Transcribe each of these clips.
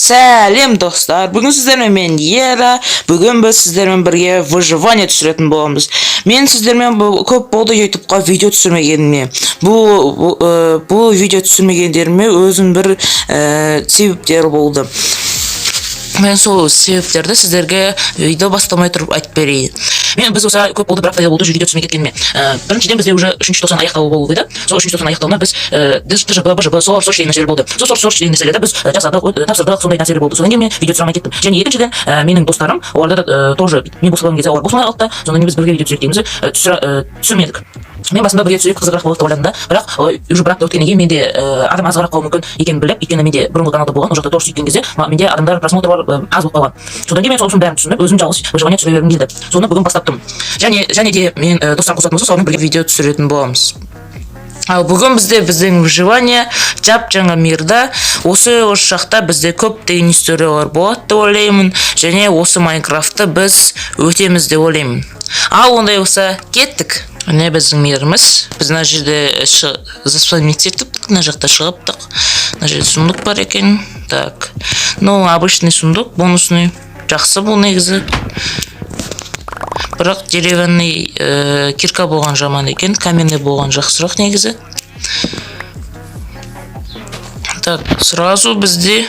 Сәлем достар, бүгін сіздермен мен Ера, бүгін біз сіздермен бірге выживание түсіретін боламыз. Мен сіздермен көп болды YouTube'қа видео түсірмегеніме. Бұл видео түсірмегендеріме өзім бір себептер болды. Мен сол себептерді сіздерге видео бастамай тұрып айтып берейін. Біз осы көп болды, бірақ та болды видео түсірмей кеткеніме. Біріншіден бізде уже 3-ші тоқсан аяқталу болды еді. Сол 3-ші тоқсан аяқталуына біз ТЖБ, БЖБ, сорс деген нәрселер болды. Сол сорс деген нәрселерді біз жасадық, тапсырдық, сондай нәрселер болды. Содан кейін мен видео түсіре алмай кеттім. Және екіншіден менің достарым, оларда да тоже мен босылған кезде олар босылмай қалды. Содан кейін біз бірге видео түсірейік дейміз, түсірмедік. Мен басында бірге түсірейік қызығырақ болды деп ойладым да, бірақ уже бір апта өткеннен кейін менде адам азырақ қалуы мүмкін екенін біліп, өйткені менде бұрынғы каналда болған, ол жақта тоже сөйткен кезде менде адамдар просмотрлар аз болып қалған. Содан кейін мен соның бәрін түсініп, өзім жалғыз выживание түсіре бергім келді. Соны бүгін бастаптым. Және де мен достарым қосатын болса, сонымен бірге видео түсіретін боламыз. Ал бүгін біздің выживание жап-жаңа мирда. Осы жақта бізде көптеген историялар болады деп ойлаймын, және осы Майнкрафтты біз өтеміз деп ойлаймын. Ал ондай болса, кеттік. Міне біздің миріміз. Біз мына жерде заспавнить етіп, мына жақта шығыптық. Мына жерде сундук бар екен. Так. Ну, обычный сундук, бонусный. Жақсы бұл негізі. Бірақ деревянный кирка болған жаман екен, каменный болған жақсырақ негізі. Так, сразу бізде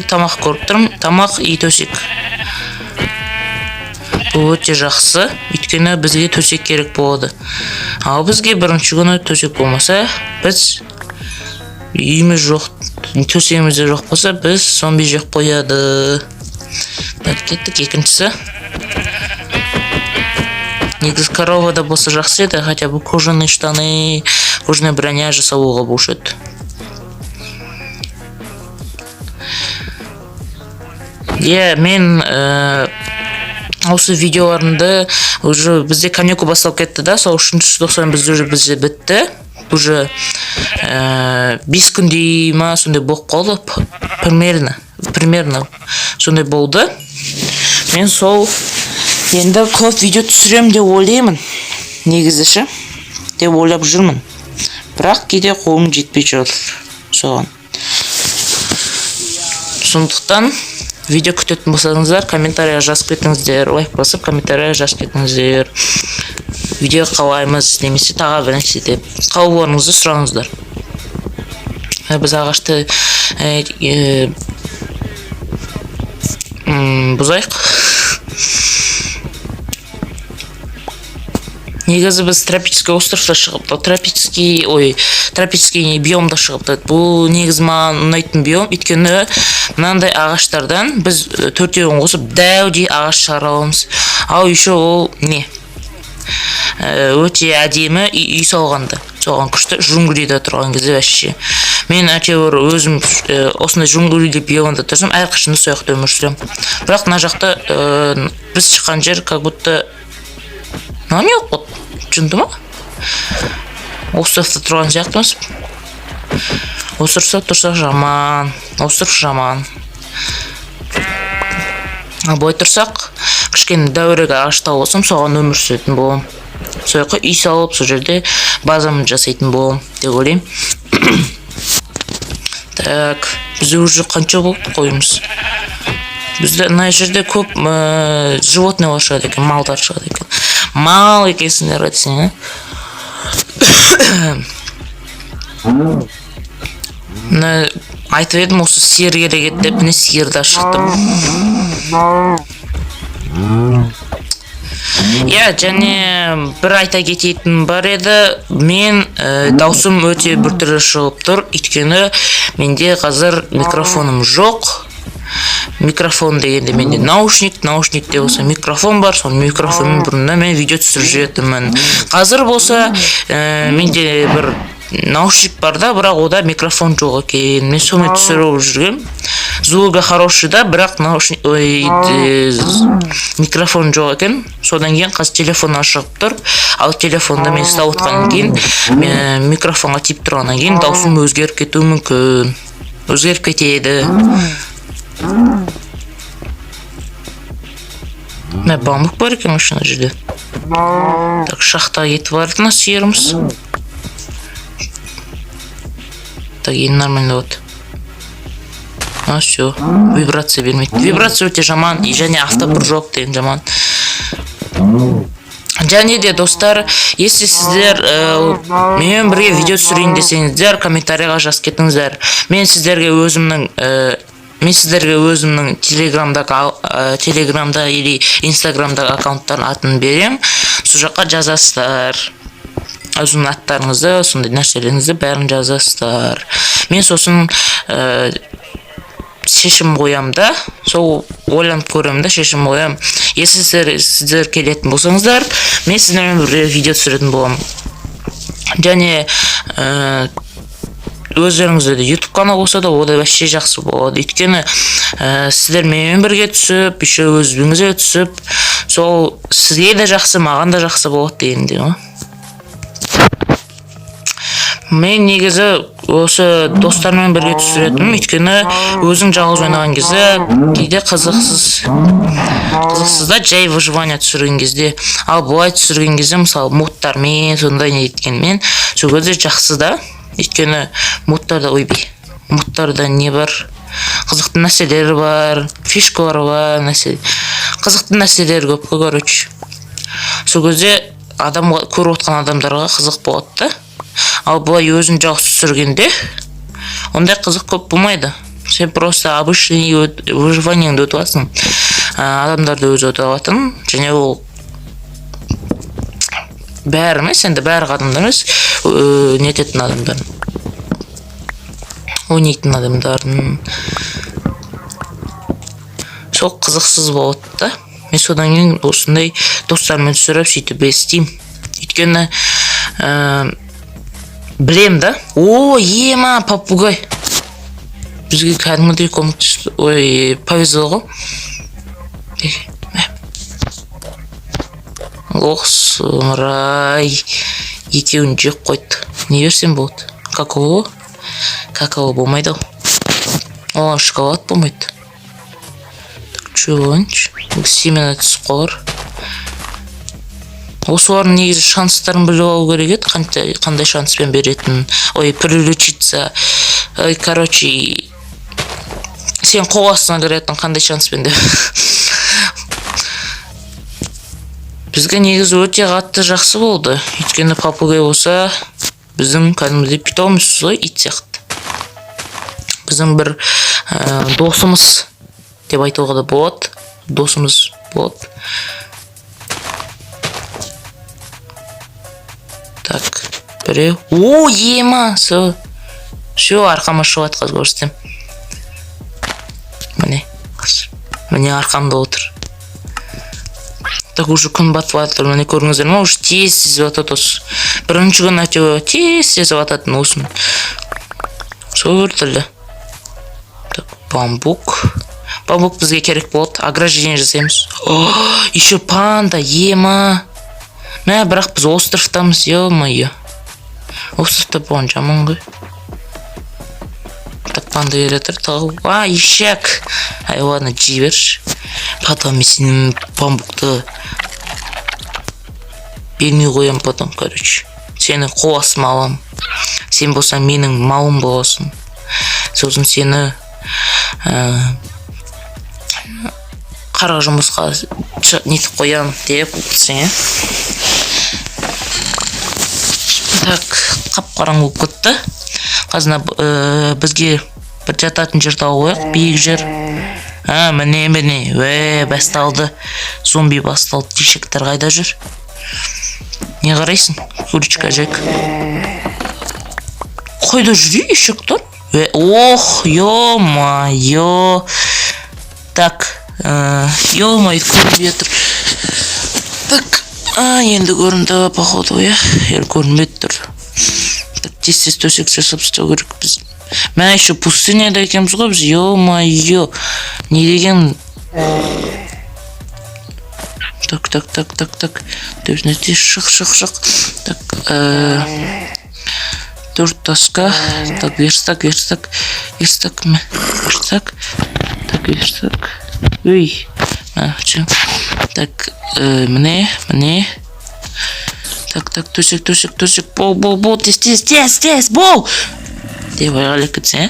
тамақ көріп тұрмын. Тамақ и төсек. Бұл өте жақсы, өйткені бізге төсек керек болады. Ал бізге бірінші күні төсек болмаса, біз үйіміз жоқ, төсегімізде жоқ болса, біз зомби жеп қояды. Кеттік екіншісі. Негізі коровада болса жақсы еді, хотя бы кожаные штаны, кожаная броня жасалуға болушы еді. Мен осы видеоларымды уже бізде каникул басталып кетті да, сол 3-ші тоқсан бізде бітті. Уже 5 күндей ма сондай болып қалды, примерно сондай болды. Мен сол енді көп видео түсірем деп ойлаймын, негізі деп ойлап жүрмін. Бірақ кейде қолым жетпей жүр соған. Сондықтан видео күтетін болсаңыздар, комментария жазып кетіңіздер, лайк басып, комментария жазып кетіңіздер. Видео қалаймыз, немесе тағы бір нәрсе деп қалауларыңызды сұраңыздар. Біз ағашты бұзайық. Негізі біз тропический островта шығыпты, тропический биомда шығыпты. Бұл негізі маған ұнайтын биом, өйткені мынандай ағаштардан біз 4-еуін қосып дәудей ағаш шығара аламыз. Ал еще ол өте әдемі үй салғанды. Соған күшті жүнгілейді тұрған кезде әшше. Мен әтеуір өзім осындай жүнгілейді биомда тұрсам, әрқашында сояқты өмір сүрем. Бірақ мына жақта біз шыққан жер как будто не оқыт? Жүнді ма? Островта тұрған сияқтымыз. Островта тұрсақ жаман. Остров жаман. Бой тұрсақ, кішкені дәуірек ағашта болсам, соған өмір сүретін болам. Сояққа үй салып, сол жерде базамын жасайтын болам деп ойлаймын. Так, бізде уже қанша болды қойымыз. Бізде мына жерде көп животныйлар шығады екен, малдар шығады екен. Мал екенсіңдер айтсың, айтып едім осы сиыр керек еді деп, міне сиырда шықтым. Және бір айта кететін бар еді, мен даусым өте бір түрі шығып тұр, өйткені менде қазір микрофоным жоқ. Микрофон дегенде менде наушникте болса микрофон бар, сол микрофонның бұрында мен видео түсіріп жүретінмін. Қазір болса менде бір наушник бар да, бірақ ода микрофон жоқ екен. Мен соны түсіріп жүргем. Звугі хороший да, бірақ микрофон жоқ екен. Содан кейін қазір телефоннан шығып тұр. Ал телефонда мен ұстап отқаннан кейін микрофонға тиіп тұрғаннан кейін даусым өзгеріп кетуі мүмкін. Өзгеріп кетеді. Мә бамбук бар екен мына жерде. Так, шахтаға кетіп бардық сиырымыз. Так, енді нормально болады. Все, вибрация бермейді. Вибрация өте жаман, және автопрыжок деген жаман. Және де достар, если сіздер менімен бірге видео түсірейін десеңіздер, комментарияға жазып кетіңіздер. Мен сіздерге өзімнің телеграмда или инстаграмдағы аккаунттардың атын берем. Сол жаққа жазасыздар. Өзінің аттарыңызды, сондай нәрселеріңізді бәрін жазасыздар. Мен сосын шешім қоям да, сол ойланып көрем да, шешім қоям. Если сіздер келетін болсаңыздар, мен сіздермен бірге видео түсіретін боламын. Және өздеріңізде де YouTube канал болса да, ода вообще жақсы болады. Өйткені сіздер менімен бірге түсіп, еще өзіңізге түсіп, сол сізге де жақсы, маған да жақсы болады дегенде ғой. Мен негізі осы достармен бірге түсіретінмін, өйткені өзің жалғыз ойнаған кезде кейде қызықсыз да, жай выживание түсірген кезде, ал бұлай түсірген кезде мысалы модтармен сондай не еткенмен сол кезде жақсы да, өйткені модтарда не бар, қызықты нәрселер бар, фишкалар бар, қызықты нәрселер көп қой, короче. Сол кезде көріп отқан адамдарға қызық болады да. Ал бұлай өзін жалғыз түсіргенде ондай қызық көп болмайды. Сен просто обычный выживаниеңді өтіп аласың. Адамдарды өзі өтіп алатын, және ол бәрі емес, енді бәрі адамдар емес, нететін адамдардың, ойнайтын адамдардың сол қызықсыз болады да. Мен содан кейін осындай достармен түсіріп сөйтіп естеймін. Өйткені білем да. Ема, попугай. Бізге кәдімгідей көмектесті. Повезло ғой. Сұмырай. Екеуін жеп қойды. Не берсем болады? Какао? Какао болмайды. Шоколад болмайды. Чуынш. Семена түсіп қалар. Осылардың негізі шанстарын біліп алу керек еді, қандай шанспен беретін. Переключиться. Короче, сен қол астына кіретін қандай шанспен де. Бізге негізі өте қатты жақсы болды. Өйткені попугай болса, біздің кәдімгідей питомец ғой, ит сияқты. Біздің бір досымыз деп айтуға да болады. Досымыз болады. Так, біреу. Ема! Все, арқама шығып атқаз көрсетем. Міне арқамда отыр. Так, уже күн батып атыр. Міне көріңіздер ма? Уже тез атады осы. Бірінші күн әтеуі тез ататын осымен. Сол көрділі. Так, бамбук. Бамбук бізге керек болады. Ограждение жасаймыз. Еще панда, ема! Мә, бірақ біз островтамыз, ё-моё. Островта болған жаман ғой. Так, панда келетір, тағы. Ешек. Ладно, жей берші. Потом мен сенің бамбукты бермей қоям потом, короче. Сені қол астыма алам. Сен болсаң менің малым боласың. Сосын сені қарға жұмысқа нетіп қоям деп сен. Так, қап-қараң болып кетті. Қазір бізге бір жататын жер тауып қояйық, биік жер. Міне, басталды. Зомби басталды. Ешектер қайда жүр? Не қарайсың? Курочка жек. Қайда жүр ешектер? Ё-моё. Так, ё-моё, көрінбей жатыр. Так, енді көрінді, походу, ел көрінбей тұр. Тез төсек жасап істеу керек біз. Мен еще пустыняда екенбіз ғой біз, ё-моё. Не деген? Так. Төбінете шық. Так, 4 таска. Так, верстак. Так, берсек. Ой. Так, міне. Так, төсек. Бол, тез, бол! Деп айғалы кетсе,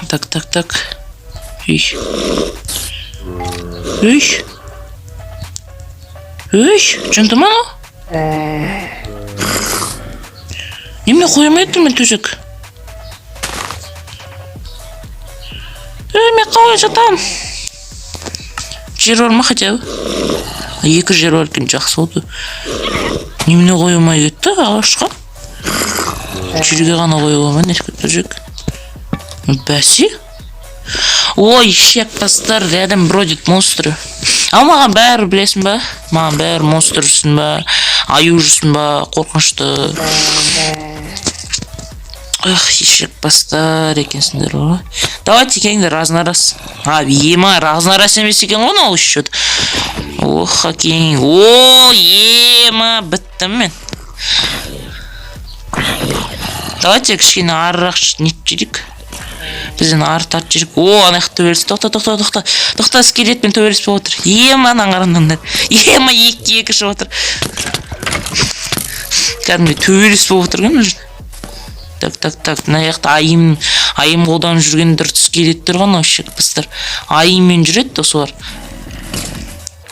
Так. Жынды ма? Неме қоймайды мен төсек? Мен қалай жатам? Жер бар ма хотя бы? Екі жер бар екен, жақсы болды. Немене қоймай кетті ағашқа? Жерге ғана қойуға ма төсек? Бәсе? Ой, шек бастар, рядом бродит монстры. Ал маған бәрі білесің ба? Маған бәрі монстр жүрсін ба? Аю жүрсін ба? Қорқынышты. Ах, шек бастар екенсіңдер ғой. Давайте келіңдер, разнорас. Ема, разнорас емес екен ғой, ол үшет. Ох, әкең. О, ема, біттім мен. Давайте кішкене арырақ нет жүрек. Бізден ары тарт жүрек. О, анаяқ төбелес. Тоқта, скелетпен төбелес болып отыр. Ема, аңғарымдаңдар. Ема, екі шығып отыр. Кәдімгі төбелес болып отыр кәм жүр. Так, наяқта айым қолдан жүрген дұрт скелеттер ғана өшек біздер. Айыммен жүреді осылар.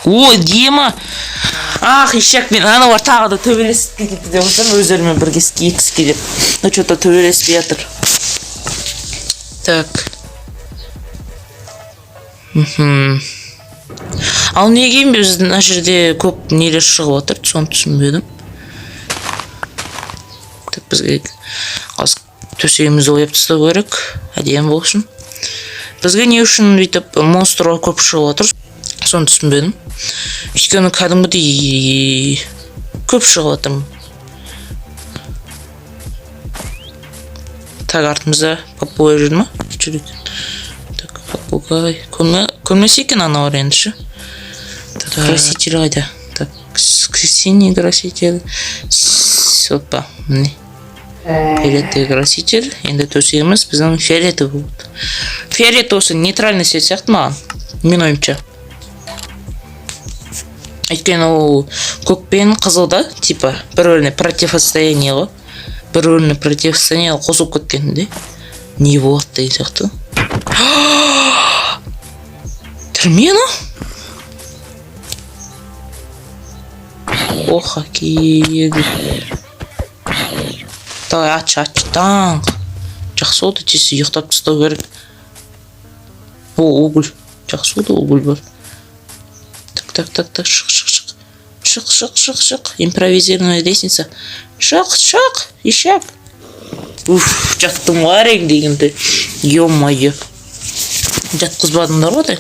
О, Ема. Ах, ешек мен ана бар тағы да төбелесіп кетті деп отырмын, өздерімен бірге екі скелет. Но что-то төбелеспей жатыр. Так. Ал неге біздің мына жерде көп нелер шығып отыр, соны түсінбедім. Так, бізге төсегімізді ойып тастау керек, әдемі болсын. Бізге не үшін бүйтіп монстрлар көп шығып отыр, соны түсінбедім. Өйткені кәдімгідей көп шығып отыр. Так, артымызда попугай жүр ма? Жүрек. Так, попугай. Көрмесе екен ана бар ендіші. Так, краситель қайда? Так, синий краситель. Опа, міне. Фиолетовый краситель. Енді төсегіміз біздің фиолетовый болды. Фиолет осы нейтральный цвет сияқты маған. Мен ойымша. Өйткені ол көк пен қызыл да, типа, бір-біріне противостояние ғой. Бір-біріне противостояние қосылып кеткенде. Не болады деген сияқты. Түрмені? Ох, әкегі. Давай, ач, таң. Жақсы oldu, тесі ұйықтап тастау керек. О, угол. Жақсы oldu, угол бар. Так, шық. Импровизированная лестница. Шық, ешек. Уф, жаттым ғой әрең дегенде. Ё-моё. Жатқызбадыңдар ғой.